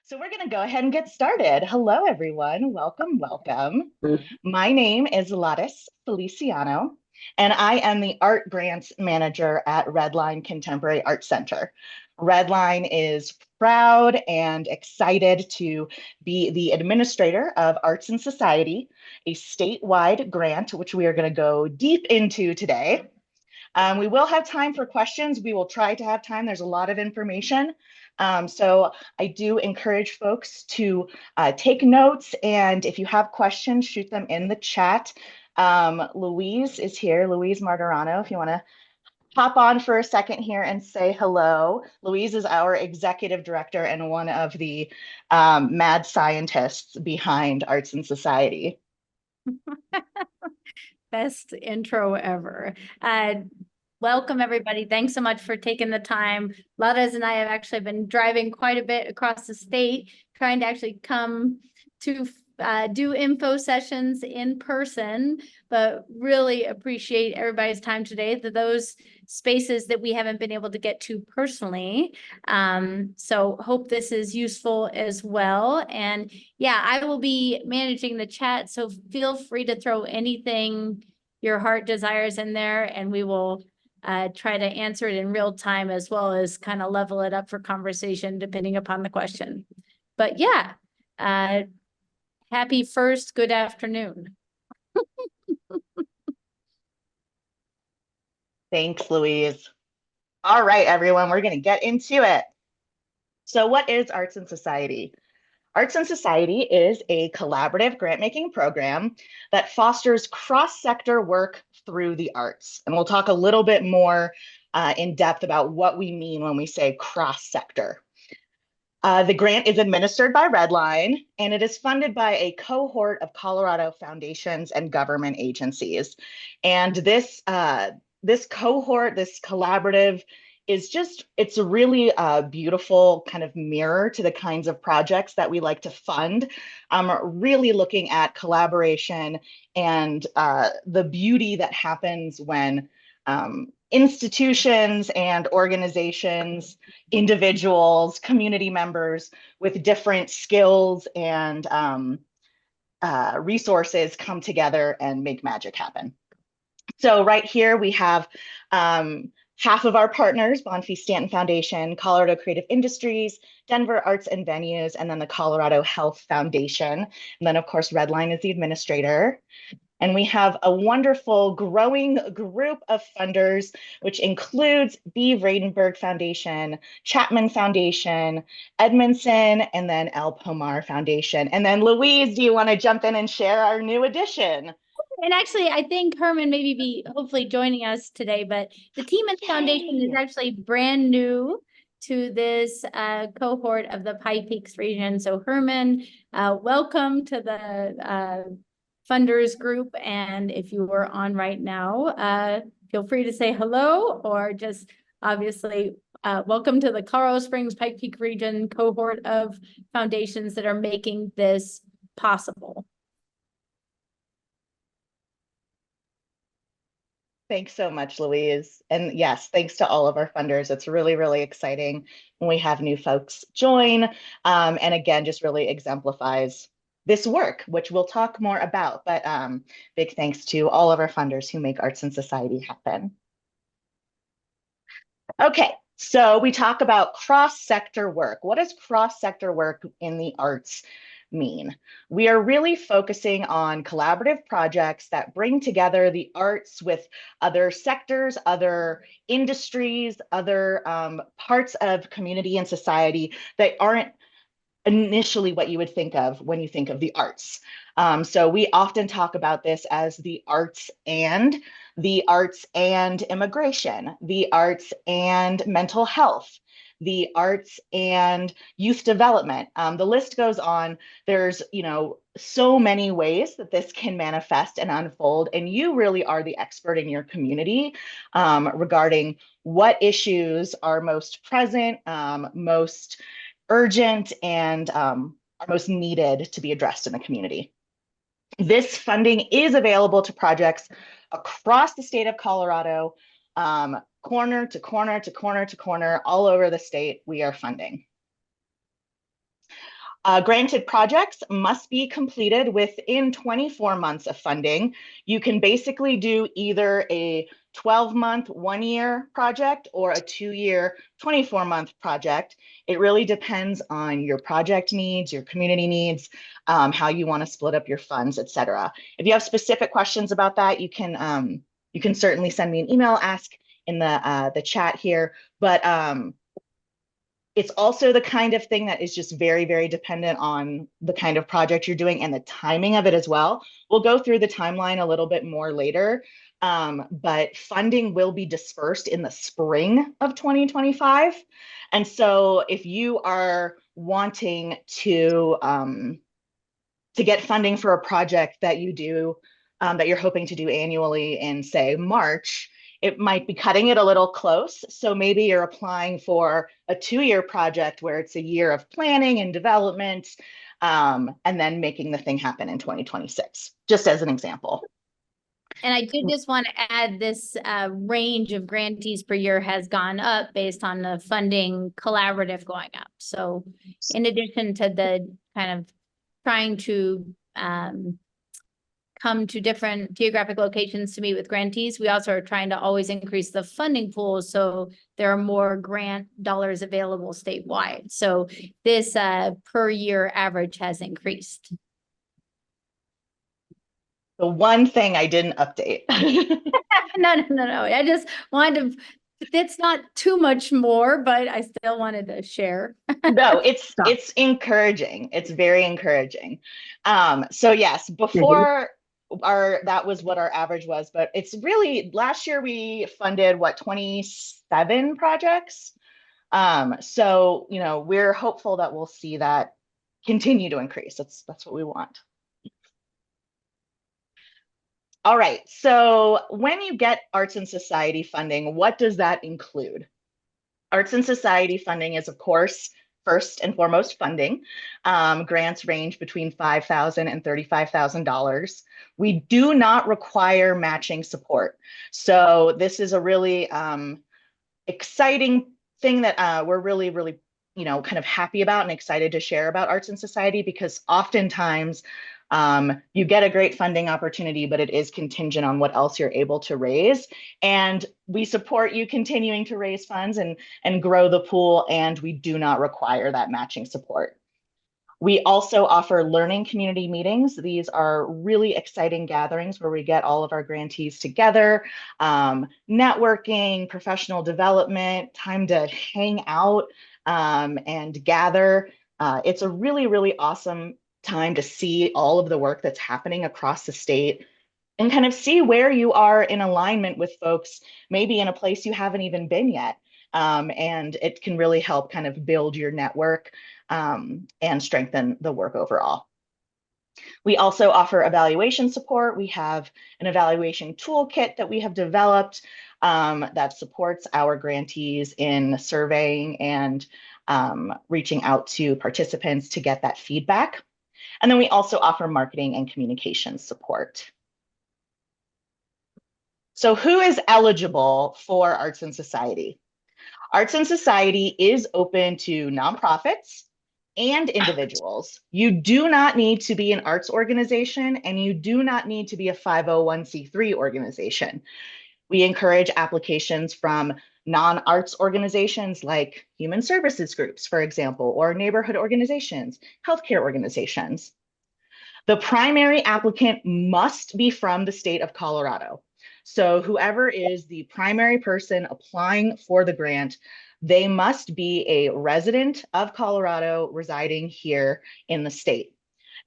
So we're going to go ahead and get started. Hello, everyone. Welcome, welcome. My name is Lattice Feliciano, and I am the Art Grants Manager at RedLine Contemporary Art Center. RedLine is proud and excited to be the administrator of Arts and Society, a statewide grant, which we are going to go deep into today. We will have time for questions. We will try to have time. There's a lot of information. So I do encourage folks to take notes, and if you have questions, shoot them in the chat. Louise is here, Louise Martirano, if you want to hop on for a second here and say hello. Louise is our executive director and one of the mad scientists behind Arts and Society. Best intro ever. Welcome, everybody. Thanks so much for taking the time. Lattice and I have actually been driving quite a bit across the state, trying to actually come to do info sessions in person, but really appreciate everybody's time today, those spaces that we haven't been able to get to personally. So hope this is useful as well. And yeah, I will be managing the chat, so feel free to throw anything your heart desires in there, and we will try to answer it in real time, as well as kind of level it up for conversation depending upon the question. But yeah, happy first good afternoon. Thanks, Louise. All right, everyone, we're going to get into it. So what is Arts and Society? Arts and Society is a collaborative grant-making program that fosters cross-sector work through the arts. And we'll talk a little bit more in depth about what we mean when we say cross-sector. The grant is administered by RedLine, and it is funded by a cohort of Colorado foundations and government agencies. And this cohort, this collaborative, it's a really beautiful kind of mirror to the kinds of projects that we like to fund. Really looking at collaboration and the beauty that happens when institutions and organizations, individuals, community members with different skills and resources come together and make magic happen. So right here we have half of our partners: Bonfils Stanton Foundation, Colorado Creative Industries, Denver Arts and Venues, and then the Colorado Health Foundation. And then, of course, RedLine is the administrator. And we have a wonderful growing group of funders, which includes B. Vredenberg Foundation, Chapman Foundation, Edmondson, and then L. Pomar Foundation. And then Louise, do you want to jump in and share our new addition? And actually, I think Herman maybe be hopefully joining us today, but the team at the foundation is actually brand new to this cohort of the Pie Peaks region. So Herman, welcome to the funders group. And if you are on right now, feel free to say hello, or just obviously welcome to the Colorado Springs Pike Peak region cohort of foundations that are making this possible. Thanks so much, Louise. And yes, thanks to all of our funders. It's really, really exciting when we have new folks join. And again, just really exemplifies this work, which we'll talk more about. But big thanks to all of our funders who make Arts and Society happen. Okay, so we talk about cross-sector work. What does cross-sector work in the arts mean? We are really focusing on collaborative projects that bring together the arts with other sectors, other industries, other parts of community and society that aren't initially what you would think of when you think of the arts. So we often talk about this as the arts and immigration, the arts and mental health, the arts and youth development. The list goes on. There's, so many ways that this can manifest and unfold, and you really are the expert in your community regarding what issues are most present, most urgent, and are most needed to be addressed in the community. This funding is available to projects across the state of Colorado, corner to corner to corner to corner, all over the state. We are funding. Granted projects must be completed within 24 months of funding. You can basically do either a 12-month, 1-year project or a 2-year, 24-month project. It really depends on your project needs, your community needs, how you want to split up your funds, et cetera. If you have specific questions about that, you can certainly send me an email, ask in the chat here. But it's also the kind of thing that is just very, very dependent on the kind of project you're doing and the timing of it as well. We'll go through the timeline a little bit more later, but funding will be dispersed in the spring of 2025. And so if you are wanting to get funding for a project that you do, that you're hoping to do annually in, say, March, it might be cutting it a little close. So maybe you're applying for a 2-year project where it's a year of planning and development, and then making the thing happen in 2026, just as an example. And I did just want to add this range of grantees per year has gone up based on the funding collaborative going up. So in addition to the kind of trying to come to different geographic locations to meet with grantees, we also are trying to always increase the funding pool so there are more grant dollars available statewide. So this per year average has increased. The one thing I didn't update. No. I just wanted to, it's not too much more, but I still wanted to share. No, it's encouraging. It's very encouraging. So yes, before that was what our average was, but it's really, last year we funded what, 27 projects. So, we're hopeful that we'll see that continue to increase. That's what we want. All right, so when you get arts and society funding, what does that include? Arts and society funding is, of course, first and foremost funding. Grants range between $5,000 and $35,000. We do not require matching support. So this is a really exciting thing that we're really, really, kind of happy about and excited to share about arts and society, because oftentimes you get a great funding opportunity, but it is contingent on what else you're able to raise. And we support you continuing to raise funds and grow the pool, and we do not require that matching support. We also offer learning community meetings. These are really exciting gatherings where we get all of our grantees together, networking, professional development, time to hang out and gather. It's a really, really awesome time to see all of the work that's happening across the state and kind of see where you are in alignment with folks, maybe in a place you haven't even been yet. And it can really help kind of build your network and strengthen the work overall. We also offer evaluation support. We have an evaluation toolkit that we have developed that supports our grantees in surveying and reaching out to participants to get that feedback. And then we also offer marketing and communications support. So who is eligible for Arts and Society? Arts and Society is open to nonprofits and individuals. You do not need to be an arts organization, and you do not need to be a 501c3 organization. We encourage applications from non-arts organizations like human services groups, for example, or neighborhood organizations, healthcare organizations. The primary applicant must be from the state of Colorado. So whoever is the primary person applying for the grant, they must be a resident of Colorado residing here in the state.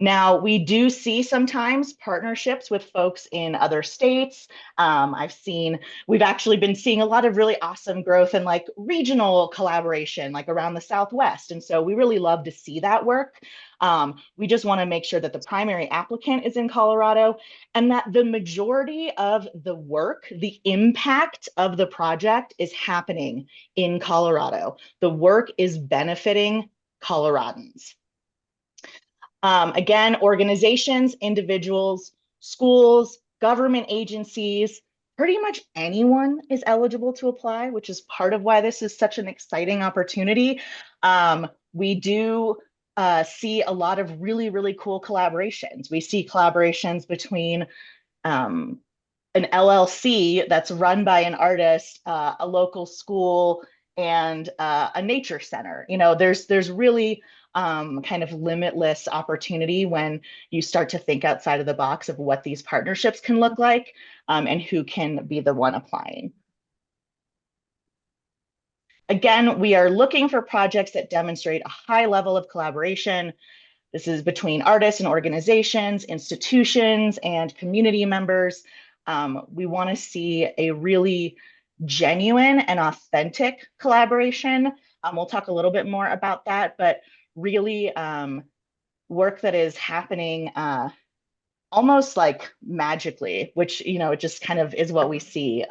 Now, we do see sometimes partnerships with folks in other states. We've actually been seeing a lot of really awesome growth in like regional collaboration, like around the Southwest. And so we really love to see that work. We just want to make sure that the primary applicant is in Colorado and that the majority of the work, the impact of the project is happening in Colorado. The work is benefiting Coloradans. Again, organizations, individuals, schools, government agencies, pretty much anyone is eligible to apply, which is part of why this is such an exciting opportunity. We do see a lot of really, really cool collaborations. We see collaborations between an LLC that's run by an artist, a local school, and a nature center. You know, there's really kind of limitless opportunity when you start to think outside of the box of what these partnerships can look like, and who can be the one applying. Again, we are looking for projects that demonstrate a high level of collaboration. This is between artists and organizations, institutions, and community members. We want to see a really genuine and authentic collaboration. We'll talk a little bit more about that, but really work that is happening almost like magically, which, you know, it just kind of is what we see.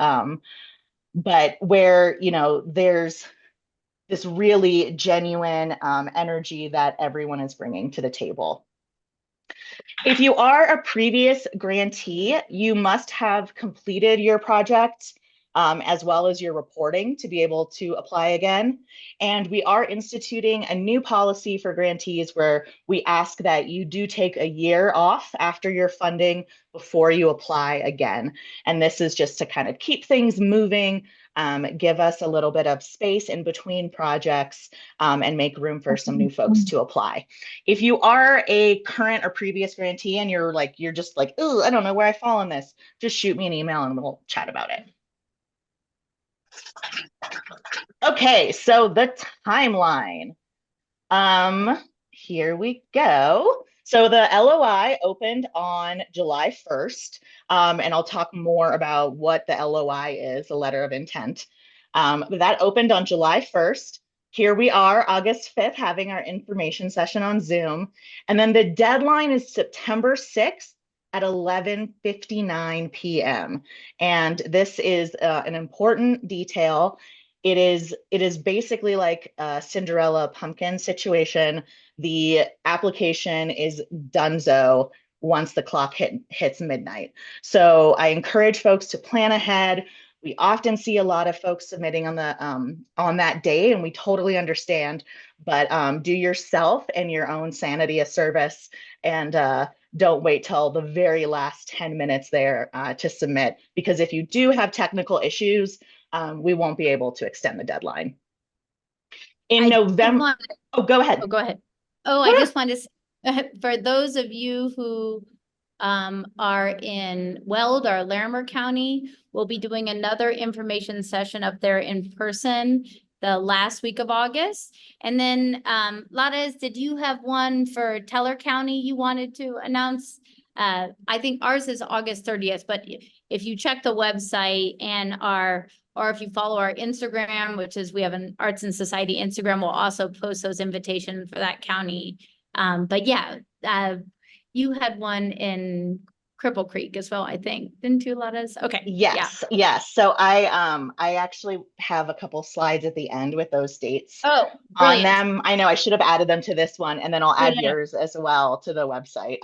But where, you know, there's this really genuine energy that everyone is bringing to the table. If you are a previous grantee, you must have completed your project as well as your reporting to be able to apply again. And we are instituting a new policy for grantees where we ask that you do take a year off after your funding before you apply again. And this is just to kind of keep things moving, give us a little bit of space in between projects, and make room for some new folks to apply. If you are a current or previous grantee and you're just like, oh, I don't know where I fall in this, just shoot me an email and we'll chat about it. Okay, so the timeline. Here we go. So the LOI opened on July 1st, and I'll talk more about what the LOI is, the letter of intent. That opened on July 1st. Here we are, August 5th, having our information session on Zoom. And then the deadline is September 6th at 11:59 p.m. And this is an important detail. It is basically like a Cinderella pumpkin situation. The application is donezo once the clock hits midnight. So I encourage folks to plan ahead. We often see a lot of folks submitting on that day, and we totally understand. But do yourself and your own sanity a service, and don't wait till the very last 10 minutes there to submit, because if you do have technical issues, we won't be able to extend the deadline. In November, go ahead. Oh, go ahead. Oh, I just wanted to say, for those of you who are in Weld or Larimer County, we'll be doing another information session up there in person the last week of August. And then Ladas, did you have one for Teller County you wanted to announce? I think ours is August 30th, but if you check the website and or if you follow our Instagram, which is, we have an Arts and Society Instagram, we'll also post those invitations for that county. But yeah, you had one in Cripple Creek as well, I think, didn't you, Ladas? Okay. Yes, yeah. Yes. So I actually have a couple slides at the end with those dates on them. I know I should have added them to this one, and then I'll add yours as well to the website.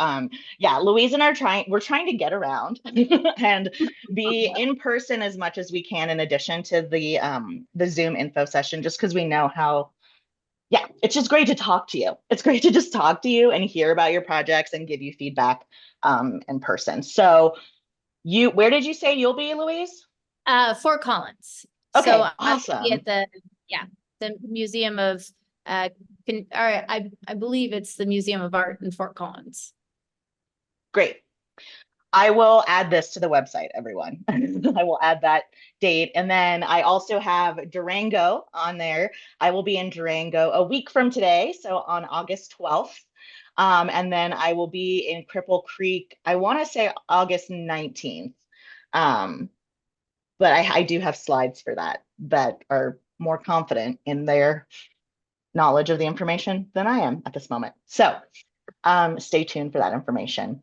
Yeah, Louise and we're trying to get around and be in person as much as we can, in addition to the Zoom info session, just because we know how. Yeah, it's just great to talk to you. It's great to just talk to you and hear about your projects and give you feedback in person. So where did you say you'll be, Louise? Fort Collins. Okay, so awesome. I'll be at the Museum of I believe it's the Museum of Art in Fort Collins. Great. I will add this to the website, everyone. I will add that date. And then I also have Durango on there. I will be in Durango a week from today, so on August 12th. And then I will be in Cripple Creek, I want to say August 19th. But I do have slides for that are more confident in their knowledge of the information than I am at this moment. So stay tuned for that information.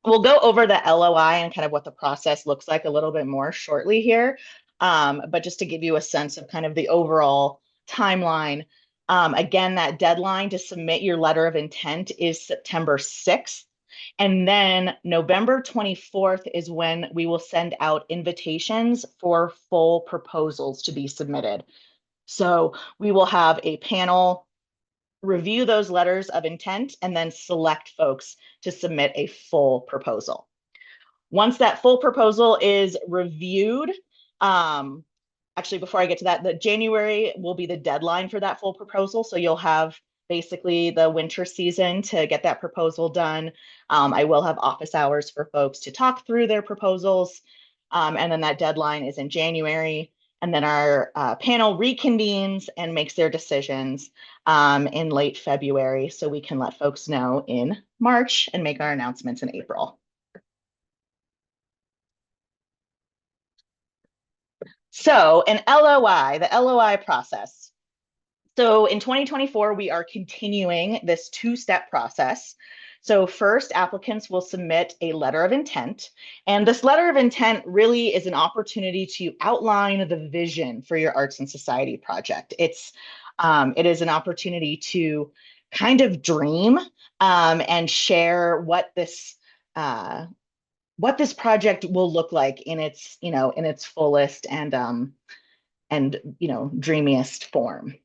We'll go over the LOI and kind of what the process looks like a little bit more shortly here. But just to give you a sense of kind of the overall timeline, again, that deadline to submit your letter of intent is September 6th. And then November 24th is when we will send out invitations for full proposals to be submitted. So we will have a panel review those letters of intent, and then select folks to submit a full proposal. Once that full proposal is reviewed, actually, before I get to that, the January will be the deadline for that full proposal. So you'll have basically the winter season to get that proposal done. I will have office hours for folks to talk through their proposals. And then that deadline is in January. And then our panel reconvenes and makes their decisions in late February. So we can let folks know in March and make our announcements in April. So an LOI, the LOI process. So in 2024, we are continuing this two-step process. So first, applicants will submit a letter of intent. And this letter of intent really is an opportunity to outline the vision for your arts and society project. It is an opportunity to kind of dream and share what this project will look like in its, in its fullest and dreamiest form.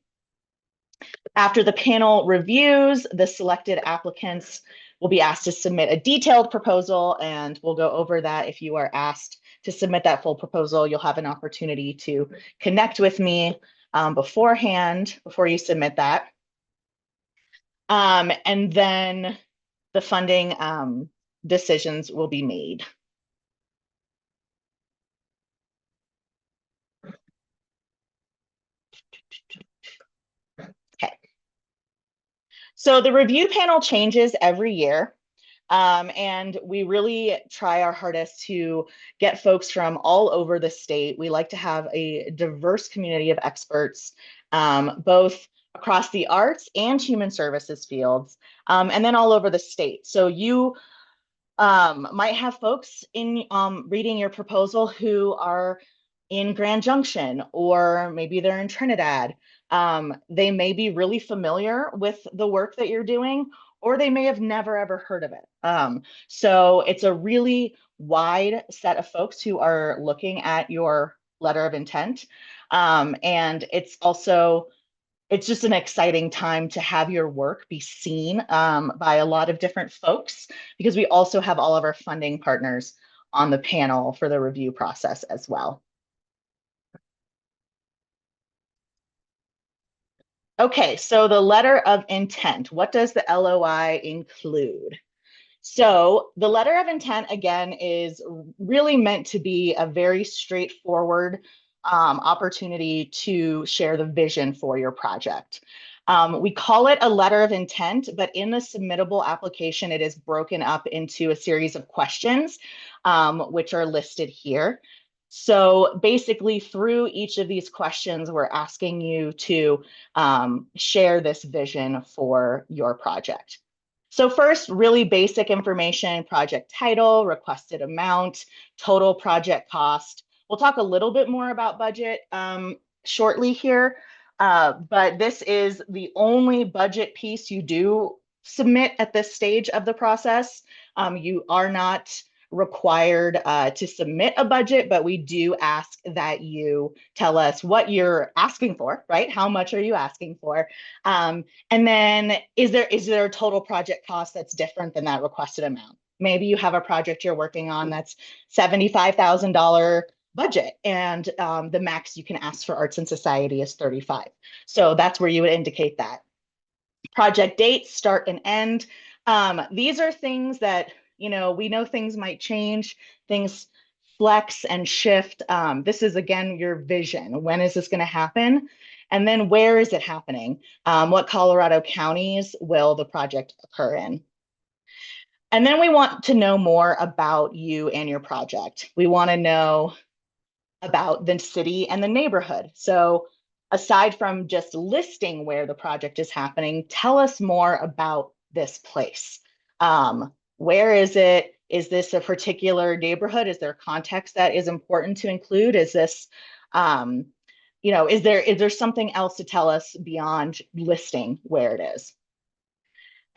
After the panel reviews, the selected applicants will be asked to submit a detailed proposal, and we'll go over that. If you are asked to submit that full proposal, you'll have an opportunity to connect with me beforehand, before you submit that. And then the funding decisions will be made. Okay. So the review panel changes every year. And we really try our hardest to get folks from all over the state. We like to have a diverse community of experts, both across the arts and human services fields, and then all over the state. So you might have folks in reading your proposal who are in Grand Junction, or maybe they're in Trinidad. They may be really familiar with the work that you're doing, or they may have never ever heard of it. So it's a really wide set of folks who are looking at your letter of intent. And it's just an exciting time to have your work be seen by a lot of different folks, because we also have all of our funding partners on the panel for the review process as well. Okay, so the letter of intent, what does the LOI include? So the letter of intent, again, is really meant to be a very straightforward opportunity to share the vision for your project. We call it a letter of intent, but in the submittable application, it is broken up into a series of questions, which are listed here. So basically, through each of these questions, we're asking you to share this vision for your project. So first, really basic information: project title, requested amount, total project cost. We'll talk a little bit more about budget shortly here, but this is the only budget piece you do submit at this stage of the process. You are not required to submit a budget, but we do ask that you tell us what you're asking for, right? How much are you asking for? And then is there a total project cost that's different than that requested amount? Maybe you have a project you're working on that's $75,000 budget, and the max you can ask for arts and society is 35. So that's where you would indicate that. Project dates, start and end. These are things that, we know things might change, things flex and shift. This is, again, your vision. When is this going to happen? And then where is it happening? What Colorado counties will the project occur in? And then we want to know more about you and your project. We want to know about the city and the neighborhood. So aside from just listing where the project is happening, tell us more about this place. Where is it? Is this a particular neighborhood? Is there context that is important to include? Is this, is there something else to tell us beyond listing where it is?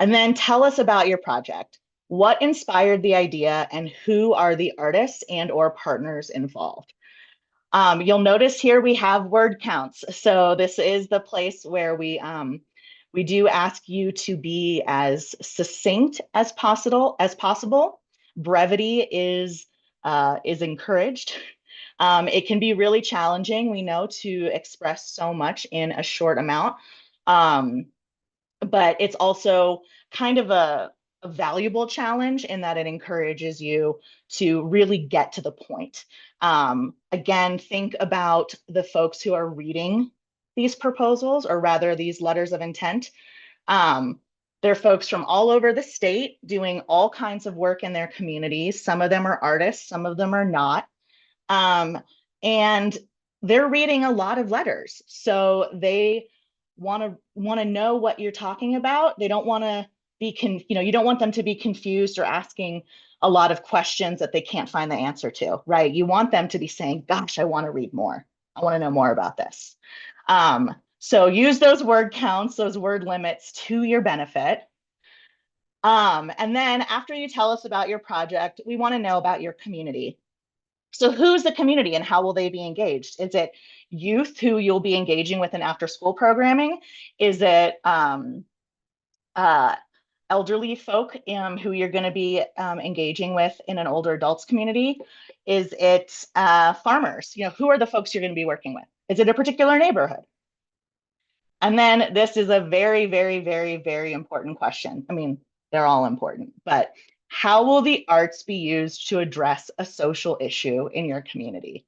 And then tell us about your project. What inspired the idea, and who are the artists and/or partners involved? You'll notice here we have word counts. So this is the place where we We do ask you to be as succinct as possible. Brevity is encouraged. It can be really challenging, we know, to express so much in a short amount. But it's also kind of a valuable challenge in that it encourages you to really get to the point. Again, think about the folks who are reading these proposals, or rather these letters of intent. They're folks from all over the state doing all kinds of work in their communities. Some of them are artists, some of them are not. And they're reading a lot of letters. So they want to know what you're talking about. They don't want to be you don't want them to be confused or asking a lot of questions that they can't find the answer to, right? You want them to be saying, gosh, I want to read more. I want to know more about this. So use those word counts, those word limits to your benefit. And then after you tell us about your project, we want to know about your community. So who's the community and how will they be engaged? Is it youth who you'll be engaging with in after school programming? Is it elderly folk who you're going to be engaging with in an older adults community? Is it farmers? Who are the folks you're going to be working with? Is it a particular neighborhood? And then this is a very, very, very, very important question. I mean, they're all important, but how will the arts be used to address a social issue in your community?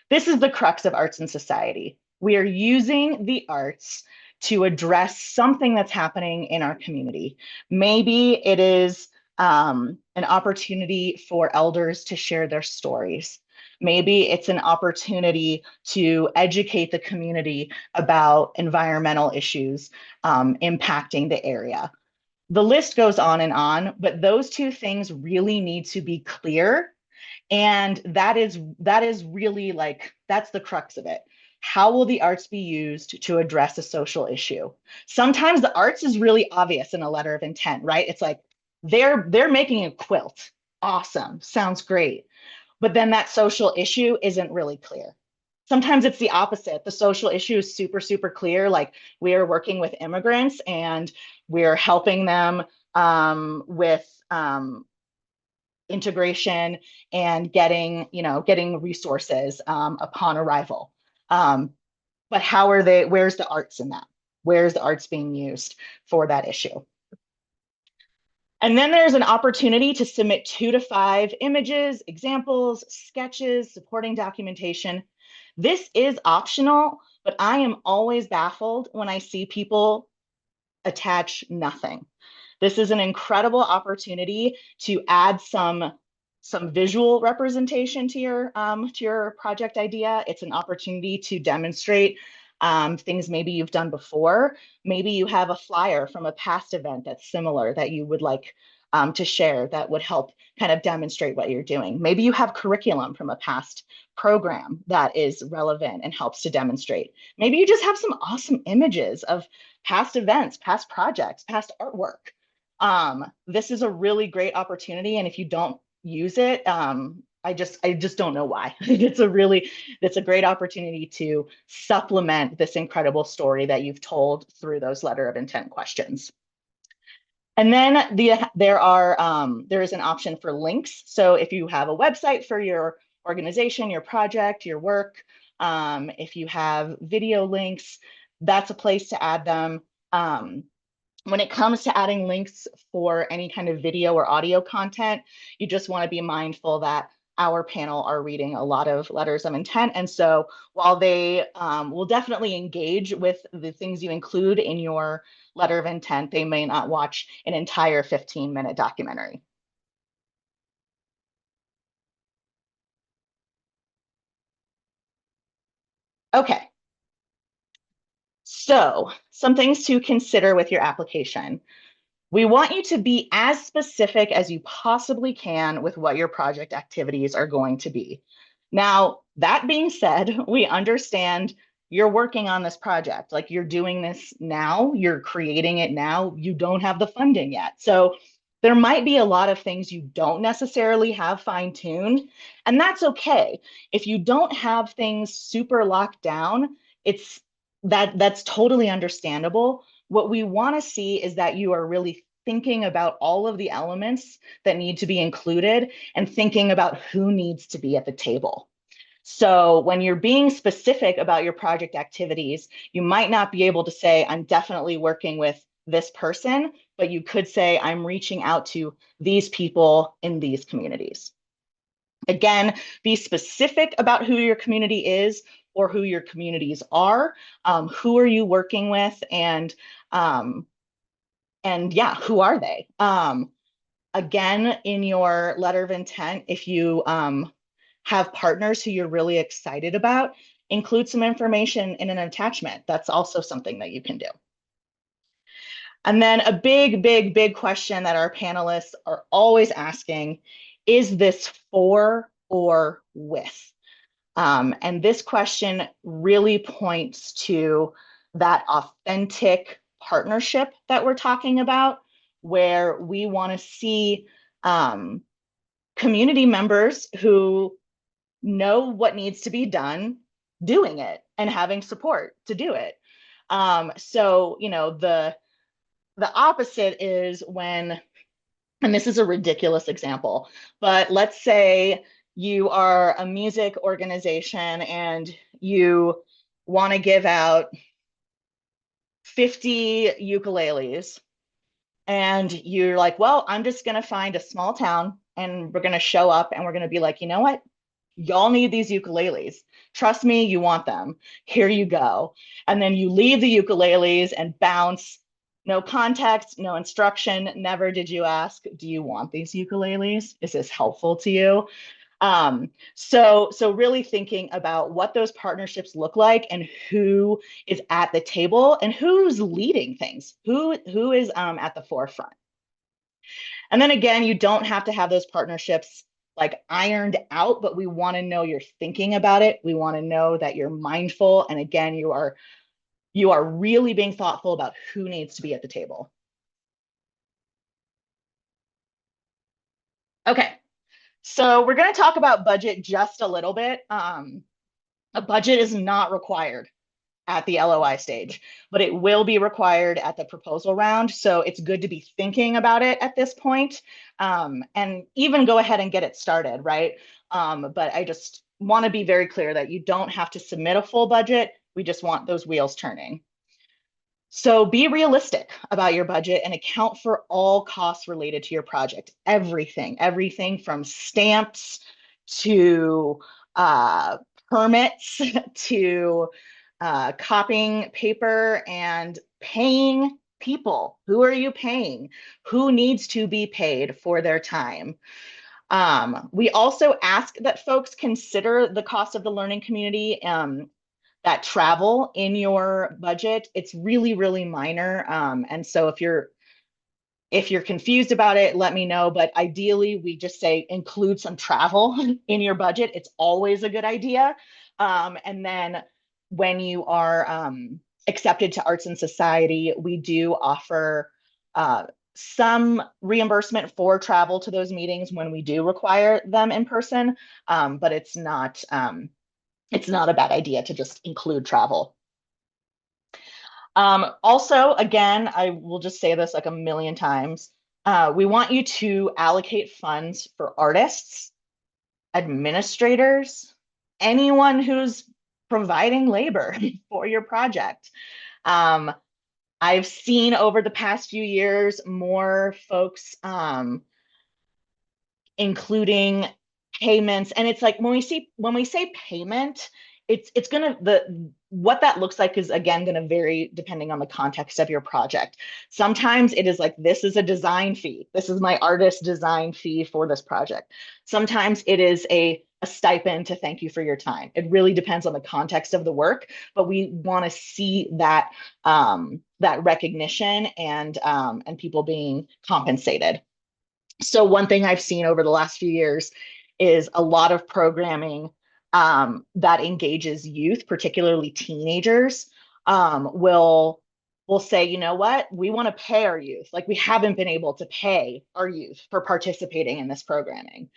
This is the crux of arts and society. We are using the arts to address something that's happening in our community. Maybe it is an opportunity for elders to share their stories. Maybe it's an opportunity to educate the community about environmental issues impacting the area. The list goes on, but those two things really need to be clear. And that is really that's the crux of it. How will the arts be used to address a social issue? Sometimes the arts is really obvious in a letter of intent, right? It's like they're making a quilt. Awesome, sounds great. But then that social issue isn't really clear. Sometimes it's the opposite. The social issue is super, super clear. Like we are working with immigrants and we're helping them with integration and getting resources upon arrival. But where's the arts in that? Where's the arts being used for that issue? And then there's an opportunity to submit 2 to 5 images, examples, sketches, supporting documentation. This is optional, but I am always baffled when I see people attach nothing. This is an incredible opportunity to add some visual representation to your project idea. It's an opportunity to demonstrate things maybe you've done before. Maybe you have a flyer from a past event that's similar that you would like to share that would help kind of demonstrate what you're doing. Maybe you have curriculum from a past program that is relevant and helps to demonstrate. Maybe you just have some awesome images of past events, past projects, past artwork. This is a really great opportunity. And if you don't use it, I just don't know why. It's a great opportunity to supplement this incredible story that you've told through those letter of intent questions. And then there is an option for links. So if you have a website for your organization, your project, your work, if you have video links, that's a place to add them. When it comes to adding links for any kind of video or audio content, you just want to be mindful that our panel are reading a lot of letters of intent. And so while they will definitely engage with the things you include in your letter of intent, they may not watch an entire 15-minute documentary. Okay. So some things to consider with your application. We want you to be as specific as you possibly can with what your project activities are going to be. Now, that being said, we understand you're working on this project, like you're doing this now, you're creating it now, you don't have the funding yet. So there might be a lot of things you don't necessarily have fine-tuned, and that's okay. If you don't have things super locked down, that's totally understandable. what we want to see is that you are really thinking about all of the elements that need to be included and thinking about who needs to be at the table. So when you're being specific about your project activities, you might not be able to say, I'm definitely working with this person, but you could say, I'm reaching out to these people in these communities. Again, be specific about who your community is or who your communities are. Who are you working with, and yeah, who are they? Again, in your letter of intent, if you have partners who you're really excited about, include some information in an attachment. That's also something that you can do. And then a big question that our panelists are always asking, is this for or with? And this question really points to that authentic partnership that we're talking about, where we want to see community members who know what needs to be done doing it and having support to do it. So, you know, the opposite is when, and this is a ridiculous example, but let's say you are a music organization and you want to give out 50 ukuleles, and you're like, well, I'm just going to find a small town and we're going to show up and we're going to be like, you know what? Y'all need these ukuleles. Trust me, you want them. Here you go. And then you leave the ukuleles and bounce. No context, no instruction. Never did you ask, do you want these ukuleles? Is this helpful to you? So really thinking about what those partnerships look like and who is at the table and who's leading things, who is at the forefront. And then again, you don't have to have those partnerships like ironed out, but we want to know you're thinking about it. We want to know that you're mindful. And again, you are really being thoughtful about who needs to be at the table. Okay, so we're going to talk about budget just a little bit. A budget is not required at the LOI stage, but it will be required at the proposal round. So it's good to be thinking about it at this point, and even go ahead and get it started, right? But I just want to be very clear that you don't have to submit a full budget. We just want those wheels turning. So be realistic about your budget and account for all costs related to your project. Everything from stamps to permits to copying paper and paying people. Who are you paying? Who needs to be paid for their time? We also ask that folks consider the cost of the learning community, that travel in your budget. It's really, really minor. And so if you're confused about it, let me know. But ideally, we just say include some travel in your budget. It's always a good idea. And then when you are accepted to Arts and Society, we do offer some reimbursement for travel to those meetings when we do require them in person, but it's not a bad idea to just include travel. Also, again, I will just say this like a million times. We want you to allocate funds for artists, administrators, anyone who's providing labor for your project. I've seen over the past few years more folks including payments, and it's like when we say payment, it's gonna, what that looks like is again going to vary depending on the context of your project. Sometimes it is like, this is a design fee, this is my artist design fee for this project. Sometimes it is a stipend to thank you for your time. It really depends on the context of the work, but we want to see that that recognition and people being compensated. So one thing I've seen over the last few years is a lot of programming that engages youth, particularly teenagers, will say, you know what, we want to pay our youth. Like, we haven't been able to pay our youth for participating in this programming.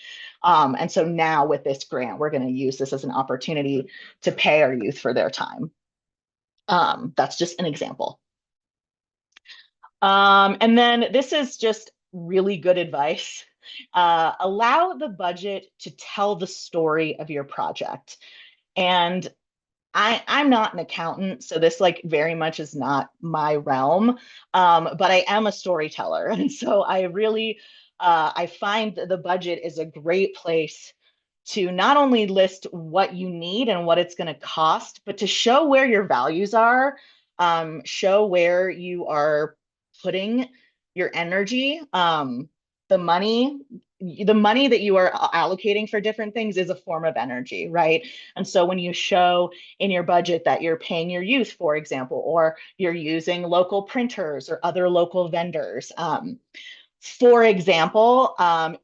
And so now with this grant, we're going to use this as an opportunity to pay our youth for their time. That's just an example. And then this is just really good advice. Allow the budget to tell the story of your project. And I'm not an accountant, so this like very much is not my realm. But I am a storyteller. And so I really I find that the budget is a great place to not only list what you need and what it's going to cost, but to show where your values are, show where you are putting your energy. The money, the money that you are allocating for different things is a form of energy, right? And so when you show in your budget that you're paying your youth, for example, or you're using local printers or other local vendors, for example,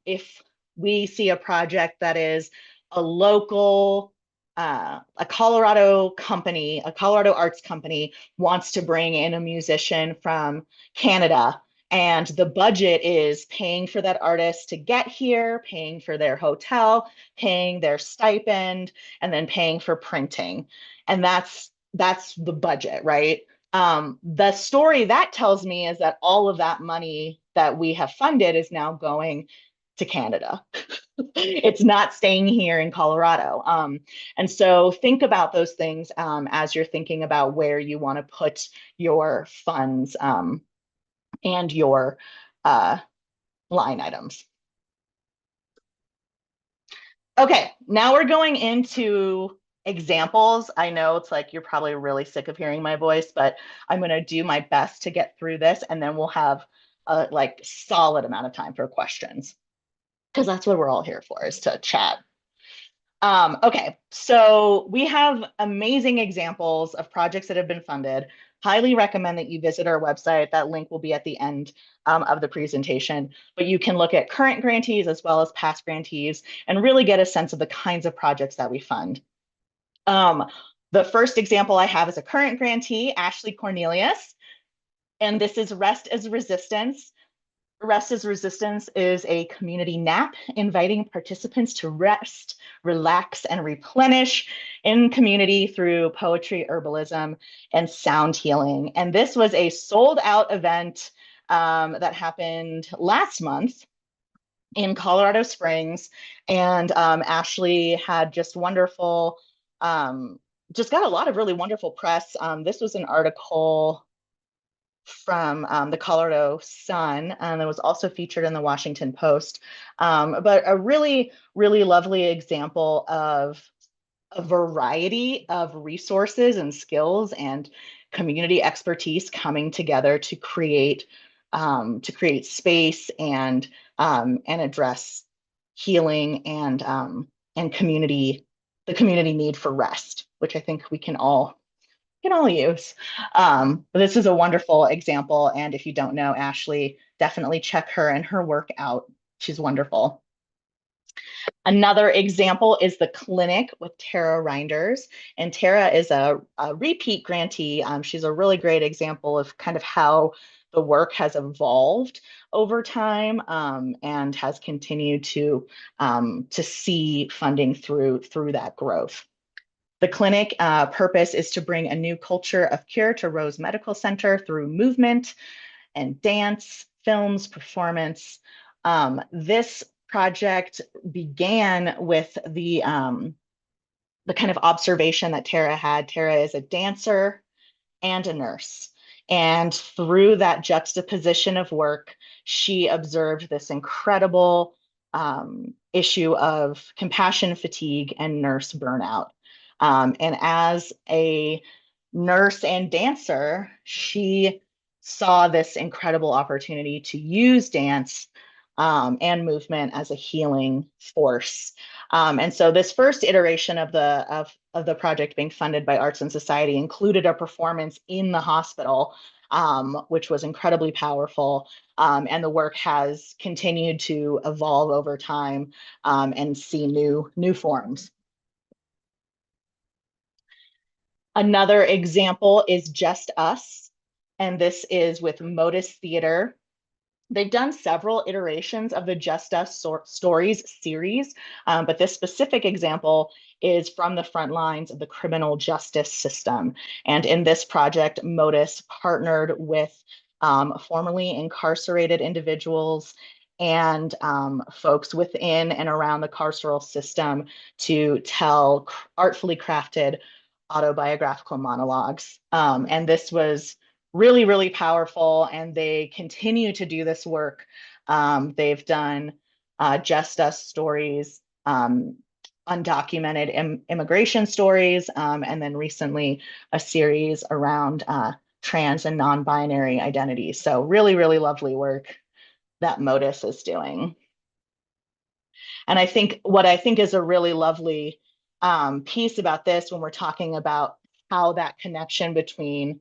if we see a project that is a local, a Colorado company, a Colorado arts company wants to bring in a musician from Canada, and the budget is paying for that artist to get here, paying for their hotel, paying their stipend, and then paying for printing. And that's the budget, right? The story that tells me is that all of that money that we have funded is now going to Canada. It's not staying here in Colorado. And so think about those things as you're thinking about where you want to put your funds and your uh, line items. Okay, now we're going into examples. I know it's like you're probably really sick of hearing my voice, but I'm going to do my best to get through this, and then we'll have a like solid amount of time for questions because that's what we're all here for, is to chat. Okay, so we have amazing examples of projects that have been funded. Highly recommend that you visit our website. That link will be at the end of the presentation, but you can look at current grantees as well as past grantees and really get a sense of the kinds of projects that we fund. The first example I have is a current grantee, Ashley Cornelius, and this is Rest as Resistance. Rest as Resistance is a community nap inviting participants to rest, relax, and replenish in community through poetry, herbalism, and sound healing. And this was a sold out event that happened last month in Colorado Springs. And Ashley had just wonderful, just got a lot of really wonderful press. This was an article from the Colorado Sun, and it was also featured in the Washington Post. But a really, really lovely example of a variety of resources and skills and community expertise coming together to create space and address healing and community, the community need for rest, which I think we can all use. But this is a wonderful example. And if you don't know Ashley, definitely check her and her work out. She's wonderful. Another example is the clinic with Tara Reinders. And Tara is a repeat grantee. She's a really great example of kind of how the work has evolved over time and has continued to see funding through that growth. The clinic purpose is to bring a new culture of cure to Rose Medical Center through movement and dance, films, performance. This project began with the kind of observation that Tara had. Tara is a dancer and a nurse. And through that juxtaposition of work, she observed this incredible issue of compassion fatigue and nurse burnout. And as a nurse and dancer, she saw this incredible opportunity to use dance and movement as a healing force. And so this first iteration of the project being funded by Arts and Society included a performance in the hospital, which was incredibly powerful. And the work has continued to evolve over time and see new forms. Another example is Just Us, and this is with Modus Theater. They've done several iterations of the Just Us Stories series, but this specific example is from the front lines of the criminal justice system. And in this project, Modus partnered with formerly incarcerated individuals and folks within and around the carceral system to tell artfully crafted autobiographical monologues. And this was really, really powerful, and they continue to do this work. They've done Just Us stories, undocumented immigration stories, and then recently a series around trans and non-binary identities. So really, really lovely work that Modus is doing. And I think what I think is a really lovely piece about this when we're talking about how that connection between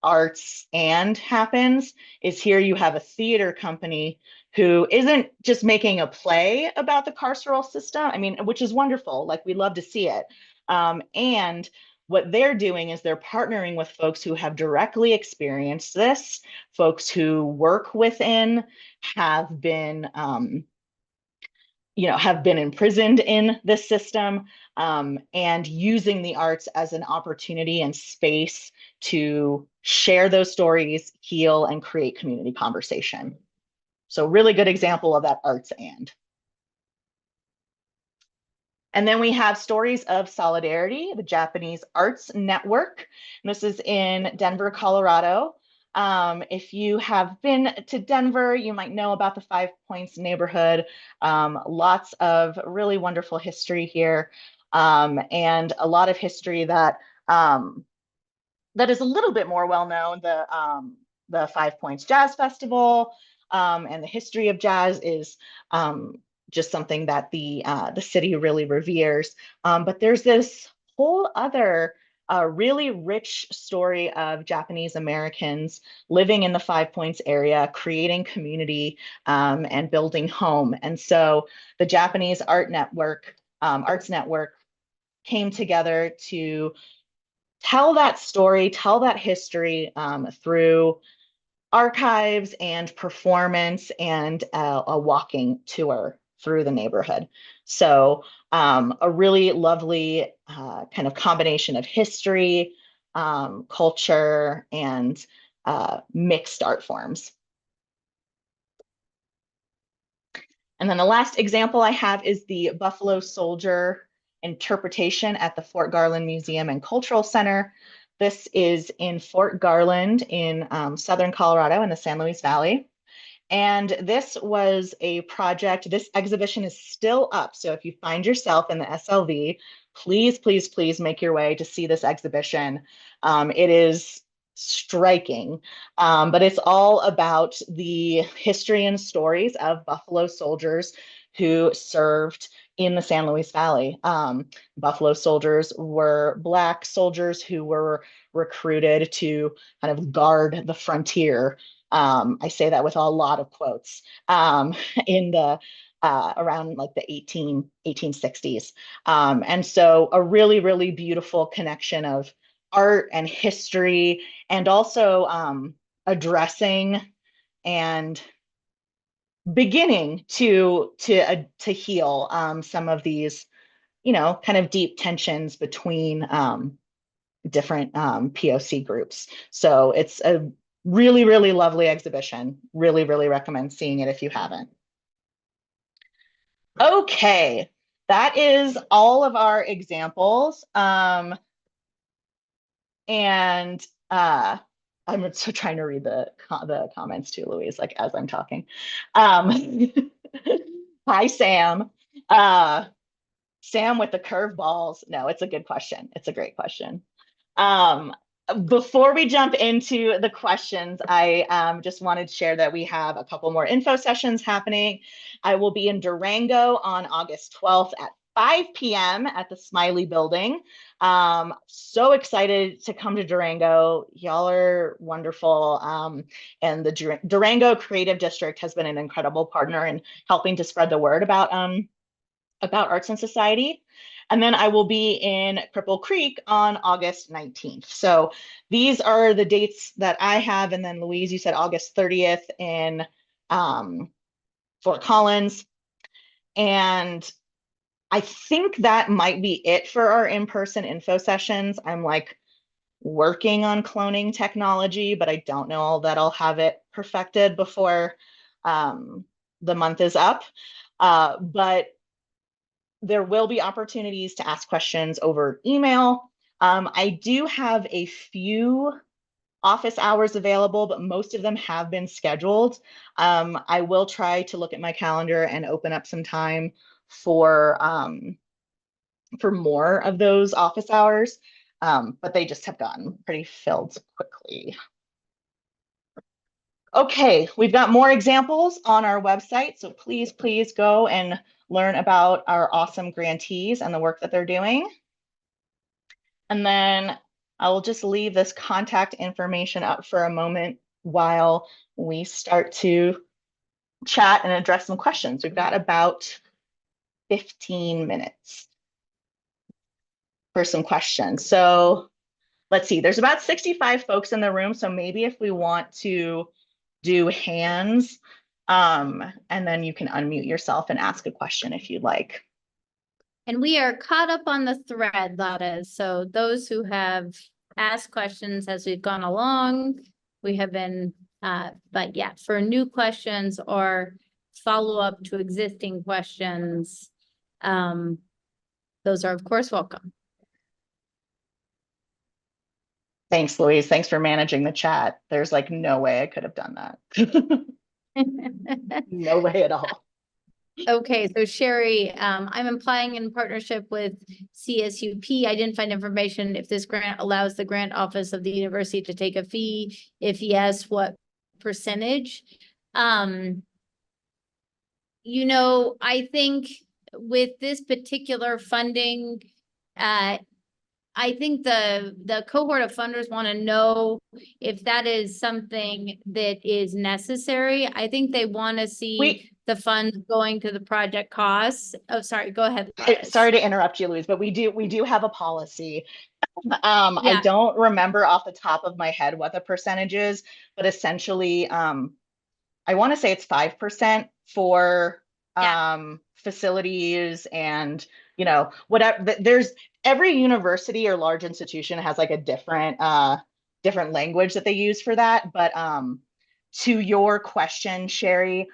arts and happens is here you have a theater company who isn't just making a play about the carceral system, I mean, which is wonderful, like we love to see it. And what they're doing is they're partnering with folks who have directly experienced this, folks who work within, have been have been imprisoned in this system, and using the arts as an opportunity and space to share those stories, heal, and create community conversation. So really good example of that arts and. And then we have Stories of Solidarity, the Japanese Arts Network. And this is in Denver, Colorado. If you have been to Denver, you might know about the Five Points neighborhood. Lots of really wonderful history here, and a lot of history that that is a little bit more well known. The Five Points Jazz Festival, and the history of jazz is just something that the city really reveres. But there's this whole other really rich story of Japanese Americans living in the Five Points area, creating community, and building home. And so the Japanese Arts Network came together to tell that story, tell that history through archives and performance and a walking tour through the neighborhood. So a really lovely kind of combination of history, culture, and mixed art forms. And then the last example I have is the Buffalo Soldier interpretation at the Fort Garland Museum and Cultural Center. This is in Fort Garland in Southern Colorado in the San Luis Valley. And this was a project, this exhibition is still up. So if you find yourself in the SLV, please, please, please make your way to see this exhibition. It is striking, but it's all about the history and stories of Buffalo soldiers who served in the San Luis Valley. Buffalo soldiers were Black soldiers who were recruited to kind of guard the frontier. I say that with a lot of quotes, in the around like the 1860s. And so a really, really beautiful connection of art and history, and also addressing and beginning to heal some of these, kind of deep tensions between different POC groups. So it's a really, really lovely exhibition. Really, really recommend seeing it if you haven't. Okay, that is all of our examples. And I'm so trying to read the comments too, Louise, like as I'm talking. Hi, Sam. Sam with the curveballs. No, it's a good question. It's a great question. Before we jump into the questions, I just wanted to share that we have a couple more info sessions happening. I will be in Durango on August 12th at 5 p.m. at the Smiley Building. So excited to come to Durango. Y'all are wonderful. And the Durango Creative District has been an incredible partner in helping to spread the word about arts and society. And then I will be in Cripple Creek on August 19th. So these are the dates that I have. And then Louise, you said August 30th in Fort Collins. And I think that might be it for our in-person info sessions. I'm like working on cloning technology, but I don't know that I'll have it perfected before the month is up. But there will be opportunities to ask questions over email. I do have a few office hours available, but most of them have been scheduled. I will try to look at my calendar and open up some time for more of those office hours, but they just have gotten pretty filled quickly. Okay, we've got more examples on our website, so please, please go and learn about our awesome grantees and the work that they're doing. And then I will just leave this contact information up for a moment while we start to chat and address some questions. We've got about 15 minutes for some questions. So let's see, there's about 65 folks in the room. So maybe if we want to do hands, and then you can unmute yourself and ask a question if you'd like. And we are caught up on the thread, Lada. So those who have asked questions as we've gone along, we have been, but yeah, for new questions or follow up to existing questions, those are of course welcome. Thanks, Louise. Thanks for managing the chat. There's like no way I could have done that. No way at all. Okay, so Sherry, I'm applying in partnership with CSUP. I didn't find information if this grant allows the grant office of the university to take a fee. If yes, what percentage? You know, I think with this particular funding, I think the cohort of funders want to know if that is something that is necessary. I think they want to see the funds going to the project costs. Oh, sorry, go ahead. Sorry to interrupt you, Louise, but we do have a policy. I don't remember off the top of my head what the percentage is, but essentially, I want to say it's 5% for facilities and, you know, whatever. There's every university or large institution has like a different language that they use for that. But to your question, Sherry,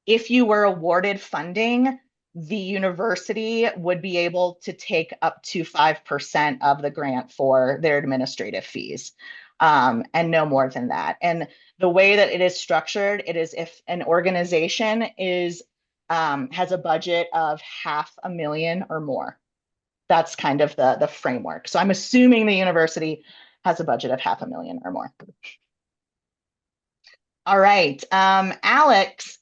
if you were awarded funding, the university would be able to take up to 5% of the grant for their administrative fees, and no more than that. And the way that it is structured, it is if an organization is has a budget of $500,000 or more. That's kind of the framework. So I'm assuming the university has a budget of $500,000 or more. All right, Alex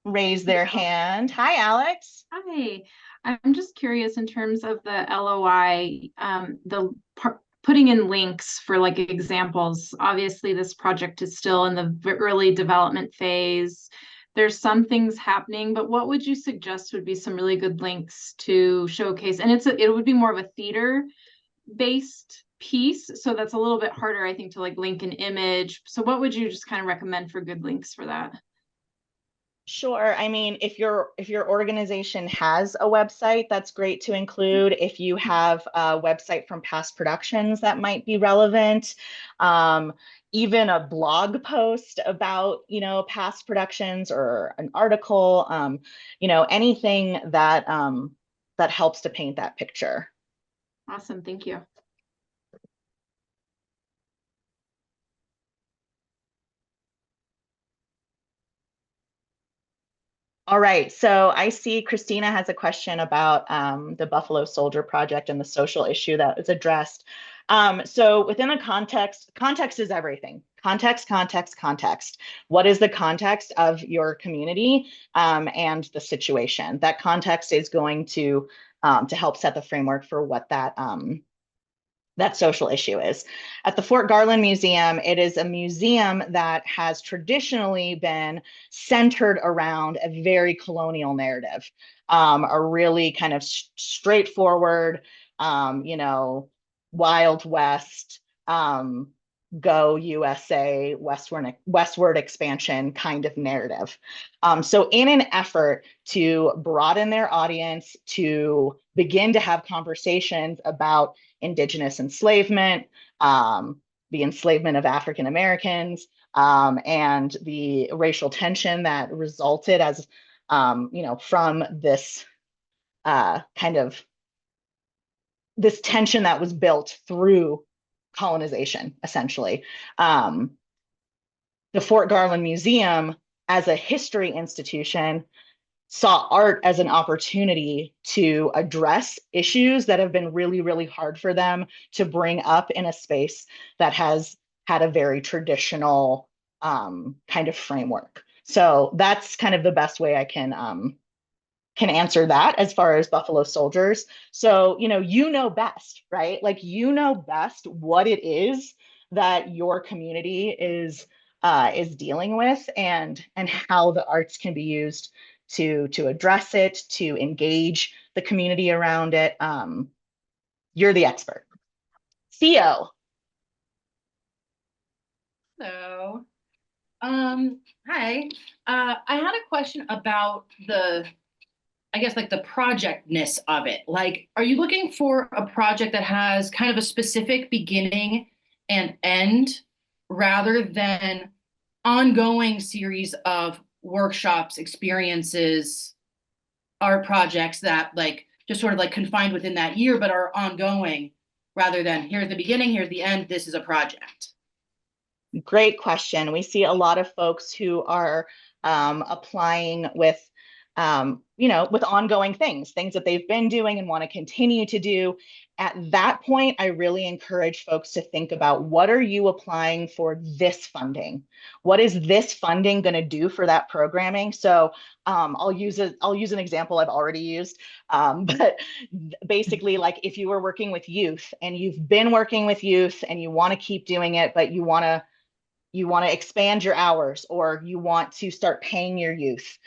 raised their hand. Hi, Alex. Hi, I'm just curious in terms of the LOI, putting in links for like examples. Obviously, this project is still in the early development phase. There's some things happening, but what would you suggest would be some really good links to showcase? And it would be more of a theater-based piece, so that's a little bit harder, I think, to like link an image. So what would you just kind of recommend for good links for that? Sure. I mean, if your organization has a website, that's great to include. If you have a website from past productions, that might be relevant. Even a blog post about, you know, past productions or an article, you know, anything that that helps to paint that picture. Awesome. Thank you. All right, so I see Christina has a question about the Buffalo Soldier Project and the social issue that was addressed. So within a context is everything. Context. What is the context of your community and the situation? That context is going to help set the framework for what that social issue is. At the Fort Garland Museum, it is a museum that has traditionally been centered around a very colonial narrative, a really kind of straightforward, you know, Wild West, go USA, westward expansion kind of narrative. So in an effort to broaden their audience, to begin to have conversations about Indigenous enslavement, the enslavement of African Americans, and the racial tension that resulted as, from this kind of this tension that was built through colonization, essentially. The Fort Garland Museum, as a history institution, saw art as an opportunity to address issues that have been really, really hard for them to bring up in a space that has had a very traditional kind of framework. So that's kind of the best way I can answer that as far as Buffalo Soldiers. So, you know best, right? Like, you know best what it is that your community is dealing with, and how the arts can be used to address it, to engage the community around it. You're the expert. Theo. Hello. Hi. I had a question about I guess, like the projectness of it. Like, are you looking for a project that has kind of a specific beginning and end rather than ongoing series of workshops, experiences, art projects that like just sort of like confined within that year, but are ongoing rather than here's the beginning, here's the end, this is a project? Great question. We see a lot of folks who are applying with with ongoing things that they've been doing and want to continue to do. At that point, I really encourage folks to think about, what are you applying for this funding? What is this funding going to do for that programming? So I'll use an example I've already used, but basically, like, if you were working with youth and you've been working with youth and you want to keep doing it, but you want to expand your hours, or you want to start paying your youth.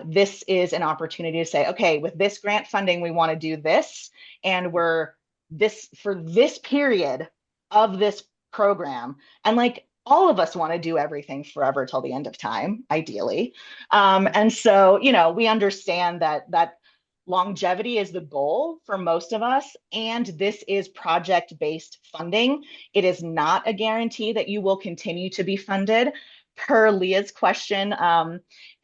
This is an opportunity to say, okay, with this grant funding, we want to do this. And for this period of this program. And like, all of us want to do everything forever till the end of time, ideally. And so, we understand that longevity is the goal for most of us, and this is project-based funding. It is not a guarantee that you will continue to be funded. Per Leah's question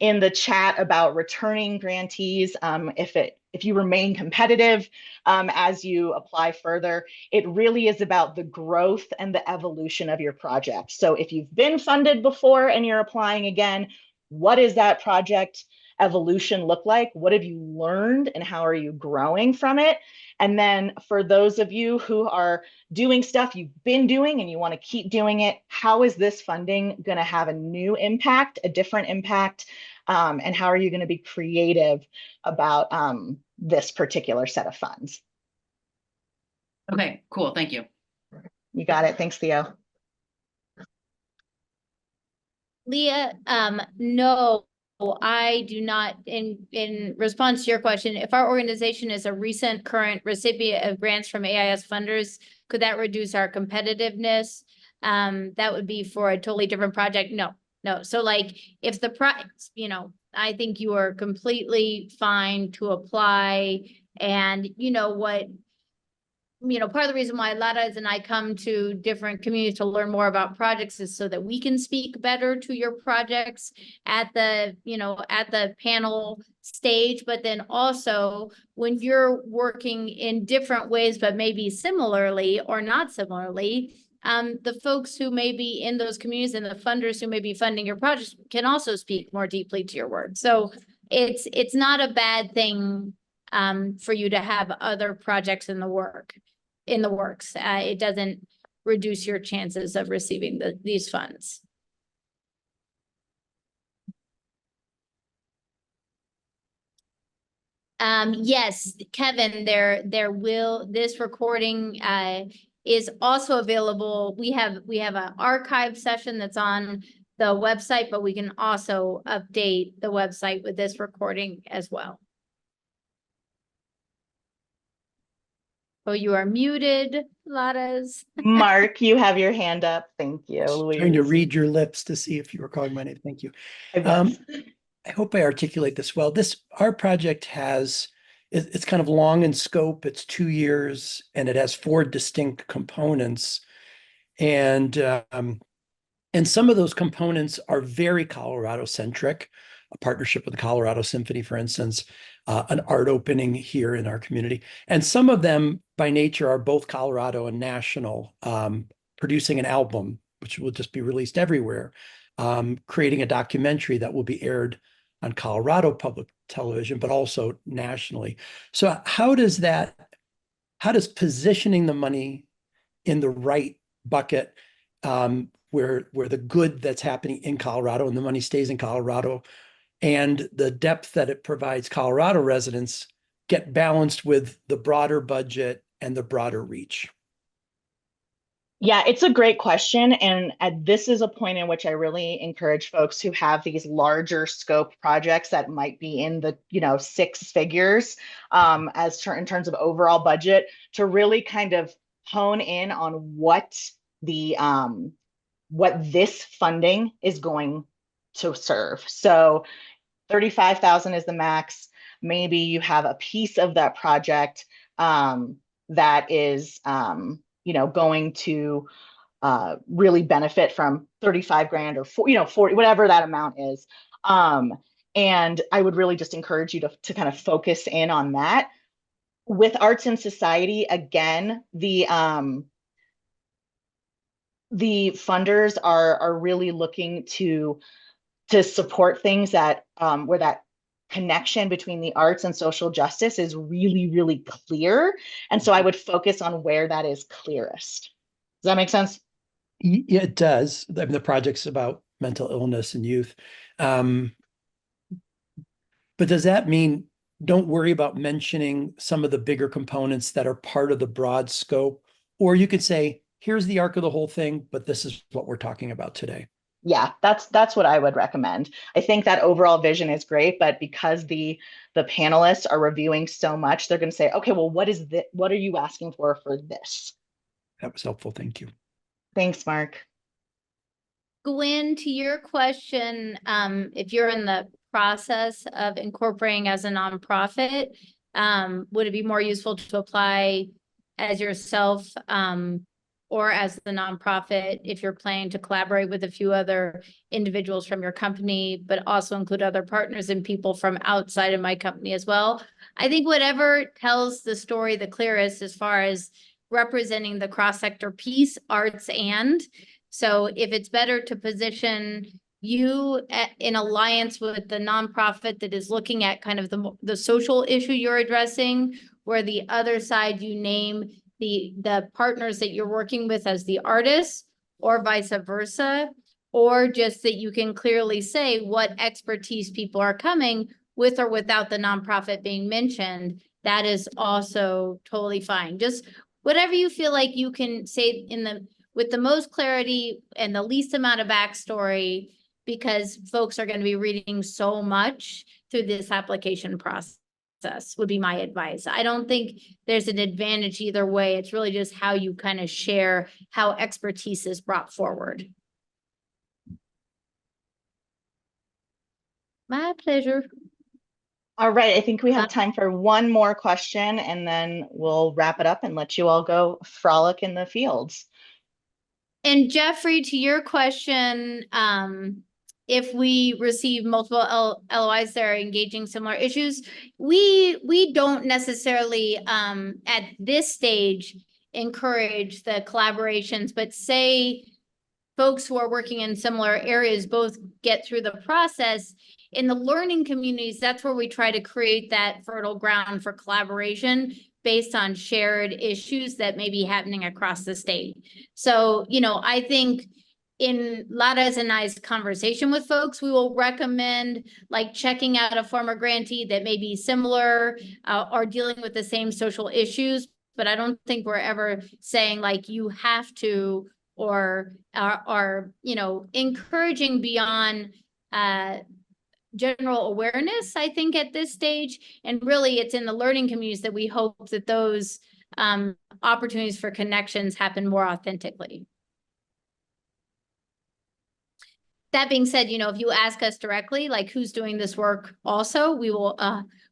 in the chat about returning grantees, if you remain competitive as you apply further, it really is about the growth and the evolution of your project. So if you've been funded before and you're applying again, what is that project evolution look like? What have you learned, and how are you growing from it? And then for those of you who are doing stuff you've been doing and you want to keep doing it, how is this funding going to have a new impact, a different impact? And how are you going to be creative about this particular set of funds? Okay, cool. Thank you. You got it. Thanks, Theo. Leah, no, I do not. In response to your question, if our organization is a recent current recipient of grants from AIS funders, could that reduce our competitiveness? That would be for a totally different project. No. So like, if the I think you are completely fine to apply. And part of the reason why Ladas and I come to different communities to learn more about projects is so that we can speak better to your projects at the panel stage. But then also, when you're working in different ways, but maybe similarly or not similarly, the folks who may be in those communities and the funders who may be funding your projects can also speak more deeply to your work. So it's not a bad thing for you to have other projects in the works. It doesn't reduce your chances of receiving these funds. Yes, Kevin, this recording is also available. We have an archive session that's on the website, but we can also update the website with this recording as well. Oh, you are muted, Ladas. Mark, you have your hand up. Thank you, Louise. Trying to read your lips to see if you were calling my name. Thank you. I hope I articulate this well. Our project has it's kind of long in scope. It's 2 years and it has 4 distinct components. And some of those components are very Colorado centric. A partnership with the Colorado Symphony, for instance, an art opening here in our community. And some of them by nature are both Colorado and national, producing an album, which will just be released everywhere, creating a documentary that will be aired on Colorado public television, but also nationally. So how does positioning the money in the right bucket, where the good that's happening in Colorado and the money stays in Colorado, and the depth that it provides Colorado residents get balanced with the broader budget and the broader reach? Yeah, it's a great question. And this is a point in which I really encourage folks who have these larger scope projects that might be in the 6 figures, in terms of overall budget, to really kind of hone in on what this funding is going to serve. So 35,000 is the max. Maybe you have a piece of that project that is going to really benefit from 35 grand or 40, whatever that amount is. And I would really just encourage you to kind of focus in on that. With Arts and Society, again, the funders are really looking to support things that where that connection between the arts and social justice is really, really clear. And so I would focus on where that is clearest. Does that make sense? Yeah, it does. I mean, the project's about mental illness and youth. But does that mean don't worry about mentioning some of the bigger components that are part of the broad scope? Or you could say, here's the arc of the whole thing, but this is what we're talking about today. Yeah, that's what I would recommend. I think that overall vision is great, but because the panelists are reviewing so much, they're going to say, okay, well, what are you asking for this? That was helpful. Thank you. Thanks, Mark. Gwen, to your question, if you're in the process of incorporating as a nonprofit, would it be more useful to apply as yourself, or as the nonprofit if you're planning to collaborate with a few other individuals from your company, but also include other partners and people from outside of my company as well? I think whatever tells the story the clearest as far as representing the cross-sector piece, arts and. So if it's better to position you in alliance with the nonprofit that is looking at kind of the social issue you're addressing, where the other side you name the partners that you're working with as the artists, or vice versa, or just that you can clearly say what expertise people are coming with or without the nonprofit being mentioned, that is also totally fine. Just whatever you feel like you can say with the most clarity and the least amount of backstory, because folks are going to be reading so much through this application process, would be my advice. I don't think there's an advantage either way. It's really just how you kind of share how expertise is brought forward. My pleasure. All right, I think we have time for one more question, and then we'll wrap it up and let you all go frolic in the fields. And Jeffrey, to your question, if we receive multiple LOIs that are engaging similar issues, we don't necessarily at this stage encourage the collaborations, but say folks who are working in similar areas both get through the process. In the learning communities, that's where we try to create that fertile ground for collaboration based on shared issues that may be happening across the state. So, I think in Lada's and I's conversation with folks, we will recommend like checking out a former grantee that may be similar or dealing with the same social issues. But I don't think we're ever saying like you have to, or are encouraging beyond general awareness, I think, at this stage. And really, it's in the learning communities that we hope that those opportunities for connections happen more authentically. That being said, if you ask us directly, like who's doing this work also, we will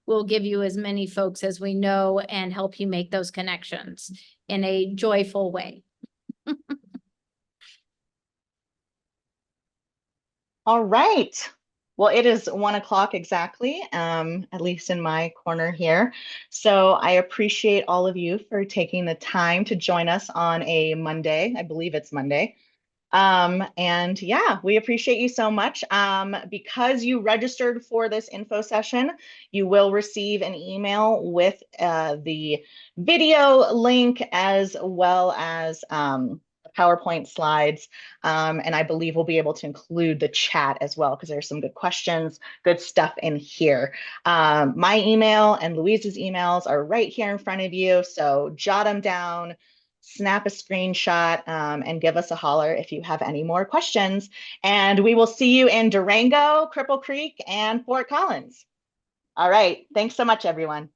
we'll give you as many folks as we know and help you make those connections in a joyful way. All right. Well, it is 1 o'clock exactly, at least in my corner here. So I appreciate all of you for taking the time to join us on a Monday. I believe it's Monday. And yeah, we appreciate you so much. Because you registered for this info session, you will receive an email with the video link as well as PowerPoint slides. And I believe we'll be able to include the chat as well, because there's some good questions, good stuff in here. My email and Louise's emails are right here in front of you. So jot them down, snap a screenshot, and give us a holler if you have any more questions. And we will see you in Durango, Cripple Creek, and Fort Collins. All right. Thanks so much, everyone.